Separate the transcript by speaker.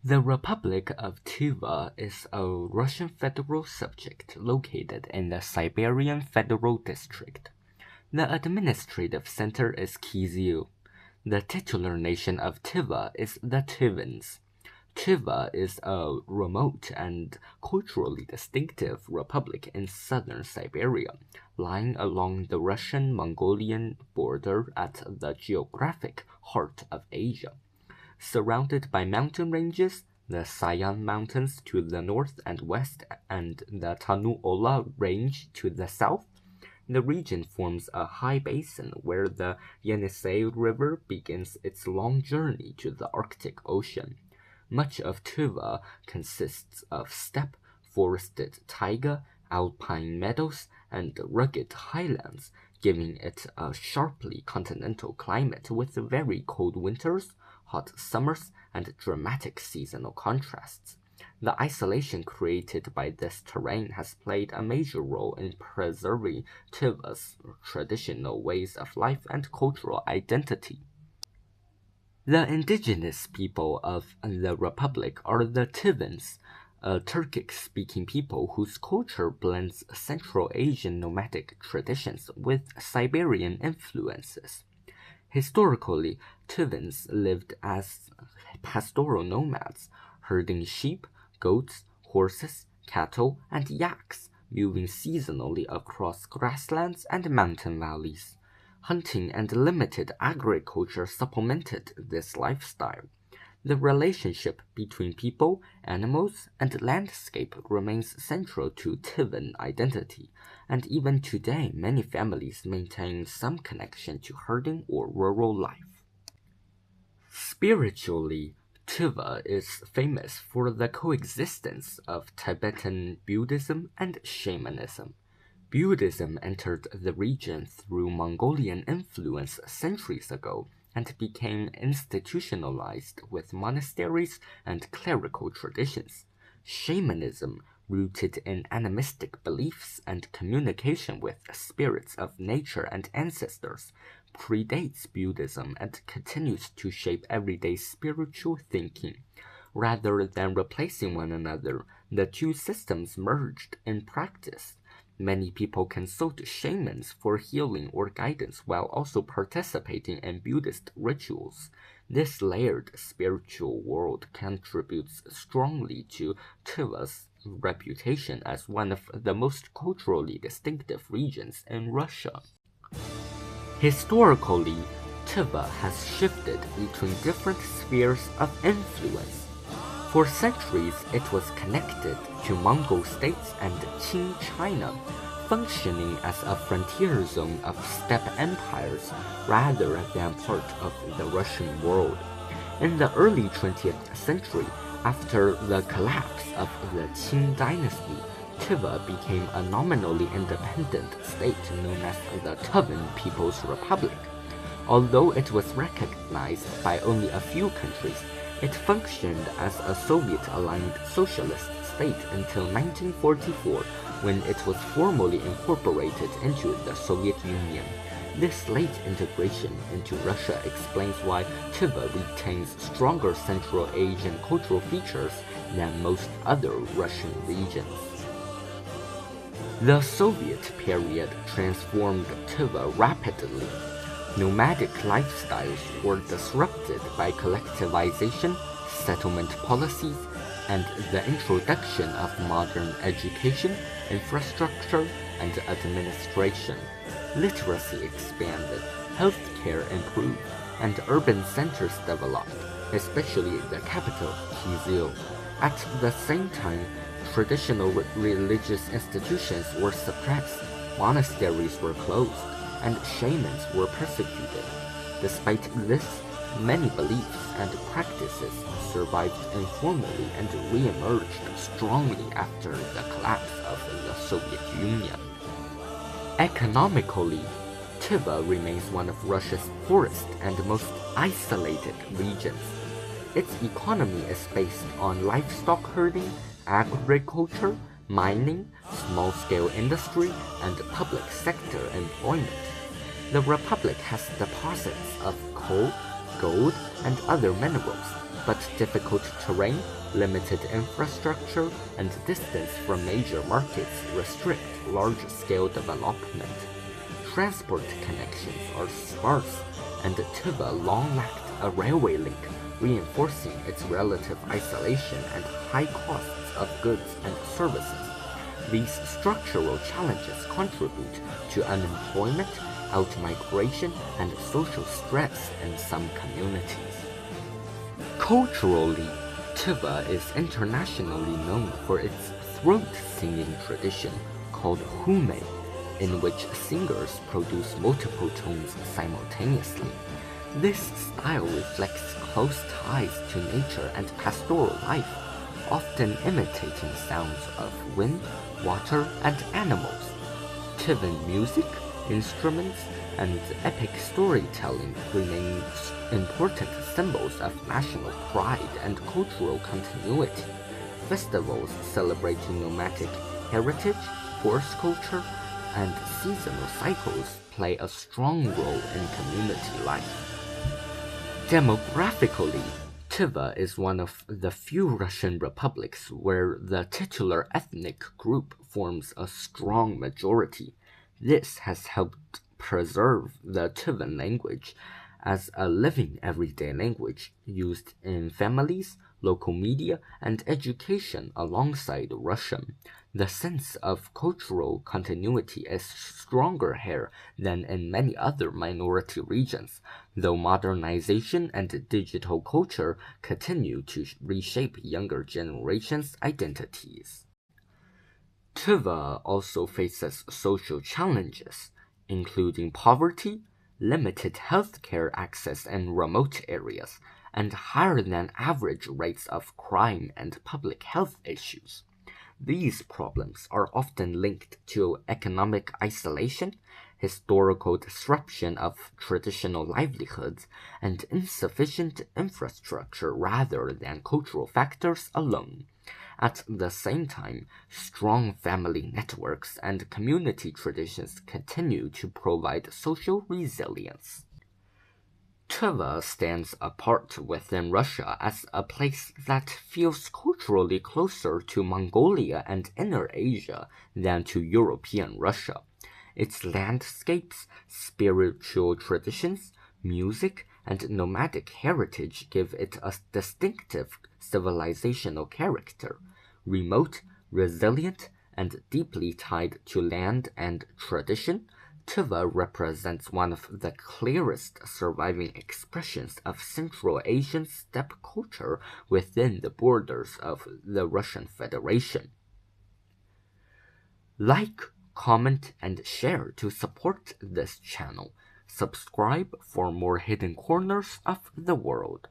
Speaker 1: The Republic of Tyva is a Russian federal subject located in the Siberian Federal District. The administrative center is Kyiv. The titular nation of Tyva is the Tyvans. Tyva is a remote and culturally distinctive republic in southern Siberia, lying along the Russian-Mongolian border at the geographic heart of Asia. Surrounded by mountain ranges, the Sayan Mountains to the north and west and the Tanu-Ola Range to the south, the region forms a high basin where the Yenisei River begins its long journey to the Arctic Ocean. Much of Tyva consists of steppe, forested taiga, alpine meadows, and rugged highlands, giving it a sharply continental climate with very cold winters, hot summers, and dramatic seasonal contrasts. The isolation created by this terrain has played a major role in preserving Tyva's traditional ways of life and cultural identity. The indigenous people of the Republic are the Tyvans, a Turkic-speaking people whose culture blends Central Asian nomadic traditions with Siberian influences. Historically, Tyvans lived as pastoral nomads, herding sheep, goats, horses, cattle, and yaks, moving seasonally across grasslands and mountain valleys. Hunting and limited agriculture supplemented this lifestyle. The relationship between people, animals, and landscape remains central to Tyvan identity, and even today many families maintain some connection to herding or rural life. Spiritually, Tyva is famous for the coexistence of Tibetan Buddhism and shamanism. Buddhism entered the region through Mongolian influence centuries ago and became institutionalized with monasteries and clerical traditions. Shamanism, rooted in animistic beliefs and communication with spirits of nature and ancestors, predates Buddhism and continues to shape everyday spiritual thinking. Rather than replacing one another, the two systems merged in practice. Many people consult shamans for healing or guidance while also participating in Buddhist rituals. This layered spiritual world contributes strongly to Tyva's reputation as one of the most culturally distinctive regions in Russia. Historically, Tyva has shifted between different spheres of influence. For centuries, it was connected to Mongol states and Qing China, functioning as a frontier zone of steppe empires rather than part of the Russian world. In the early 20th century, after the collapse of the Qing dynasty, Tyva became a nominally independent state known as the Tyvan People's Republic. Although it was recognized by only a few countries, it functioned as a Soviet-aligned socialist state until 1944, when it was formally incorporated into the Soviet Union. This late integration into Russia explains why Tyva retains stronger Central Asian cultural features than most other Russian regions. The Soviet period transformed Tyva rapidly. Nomadic lifestyles were disrupted by collectivization, settlement policies, and the introduction of modern education, infrastructure, and administration. Literacy expanded, healthcare improved, and urban centers developed, especially the capital, Kyiv. At the same time, traditional religious institutions were suppressed, monasteries were closed, and shamans were persecuted. Despite this, many beliefs and practices survived informally and re-emerged strongly after the collapse of the Soviet Union. Economically, Tyva remains one of Russia's poorest and most isolated regions. Its economy is based on livestock herding, agriculture, mining, small-scale industry, and public sector employment. The Republic has deposits of coal, gold, and other minerals, but difficult terrain, limited infrastructure, and distance from major markets restrict large-scale development. Transport connections are sparse, and Tyva long lacked a railway link, reinforcing its relative isolation and high costs of goods and services. These structural challenges contribute to unemployment, outmigration, and social stress in some communities. Culturally, Tyva is internationally known for its throat-singing tradition called hume, in which singers produce multiple tones simultaneously. This style reflects close ties to nature and pastoral life, often imitating sounds of wind, water, and animals. Tyvan music, instruments, and epic storytelling remain important symbols of national pride and cultural continuity. Festivals celebrating nomadic heritage, horse culture, and seasonal cycles play a strong role in community life. Demographically, Tyva is one of the few Russian republics where the titular ethnic group forms a strong majority. This has helped preserve the Tyvan language as a living everyday language used in families, local media, and education alongside Russian. The sense of cultural continuity is stronger here than in many other minority regions, though modernization and digital culture continue to reshape younger generations' identities. Tyva also faces social challenges, including poverty, limited healthcare access in remote areas, and higher than average rates of crime and public health issues. These problems are often linked to economic isolation, historical disruption of traditional livelihoods, and insufficient infrastructure rather than cultural factors alone. At the same time, strong family networks and community traditions continue to provide social resilience. Tyva stands apart within Russia as a place that feels culturally closer to Mongolia and Inner Asia than to European Russia. Its landscapes, spiritual traditions, music, and nomadic heritage give it a distinctive civilizational character, remote, resilient, and deeply tied to land and tradition. Tyva represents one of the clearest surviving expressions of Central Asian steppe culture within the borders of the Russian Federation. Like, comment, and share to support this channel. Subscribe for more hidden corners of the world.